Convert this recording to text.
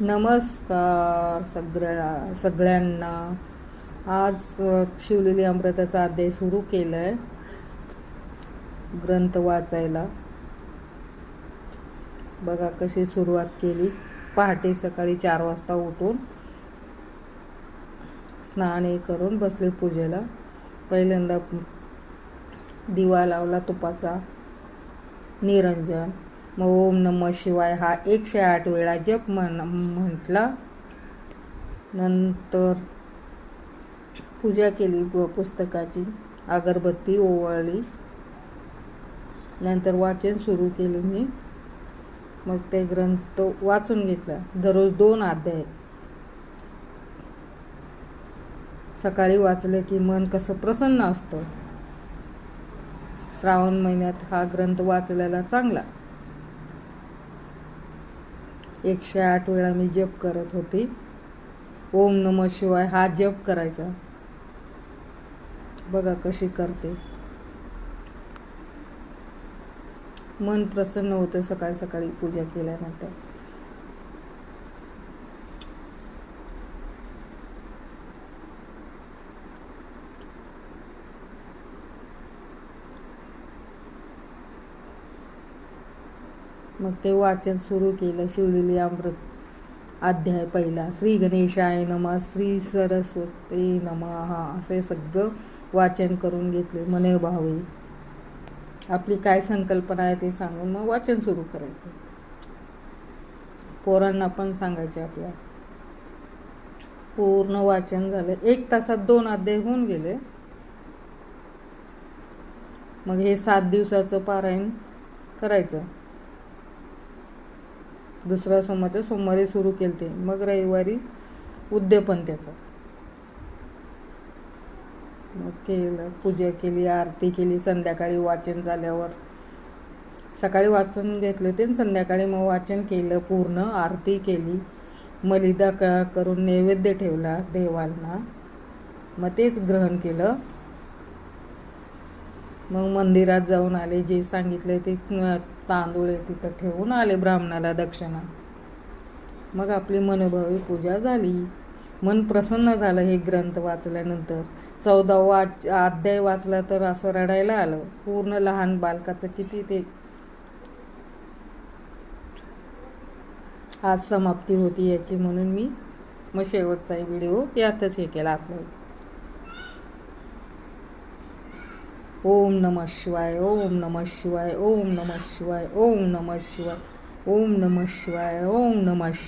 नमस्कार सगळ्यांना. आज शिवलेली अमृताचा अध्याय सुरू केलाय ग्रंथ वाचायला. बघा कशी सुरुवात केली. पहाटे सकाळी 4 वाजता उठून स्नान करून बसले पूजेला. पहिल्यांदा दिवा लावला तुपाचा, निरंजन. मग ओम नमः शिवाय हा 108 वेळा जप म्हटला. नंतर पूजा केली, पुस्तकाची अगरबत्ती ओवाळली. नंतर वाचन सुरू केले मी. मग ते ग्रंथ वाचून घेतला. दररोज 2 अध्याय सकाळी वाचले की मन कसं प्रसन्न असतं. श्रावण महिन्यात हा ग्रंथ वाचलेला चांगला. 108 वेळा मी जप करत होती. ओम नमः शिवाय हा जप करायचा. बघा कशी करते. मन प्रसन्न होतं सकाळी सकाळी पूजा केल्यानंतर. मग ते वाचन सुरू केलं. शिवलेली अमृत अध्याय पहिला. श्री गणेशाय नमः, श्री सरस्वती नमः असे सगळं वाचन करून घेतले मनोभावे. आपली काय संकल्पना आहे ते सांगून मग वाचन सुरू करायचं. पोरांना पण सांगायचे आपल्या. पूर्ण वाचन झालं. 1 तासात 2 अध्याय होऊन गेले. मग हे 7 दिवसाचं पारायण करायचं. दुसऱ्या सोमवारी सुरू केलते. मग रविवारी उद्यापन त्याचं. मग केलं, पूजा केली, आरती केली. संध्याकाळी वाचन झाल्यावर सकाळी वाचून घेतले ते, संध्याकाळी मग वाचन केलं, पूर्ण आरती केली. मलिदा करून नैवेद्य ठेवला देवांना. मग तेच ग्रहण केलं. मग मंदिरात जाऊन आले. जे सांगितले ते तांदूळ तिथं ठेवून आले ब्राह्मणाला दक्षिणा. मग आपली मनोभावी पूजा झाली. मन प्रसन्न झालं हे ग्रंथ वाचल्यानंतर. 14वा अध्याय वाचला तर असं रडायला आलं. पूर्ण लहान बालकाचं किती ते. आज समाप्ती होती याची, म्हणून मी मग शेवटचा व्हिडिओ यातच हे केला आपला. ओम नमः शिवाय, ओम नमः शिवाय, ओम नमः शिवाय, ओम नमः शिवाय, ओम नमः शिवाय, ओम नमः शिवाय.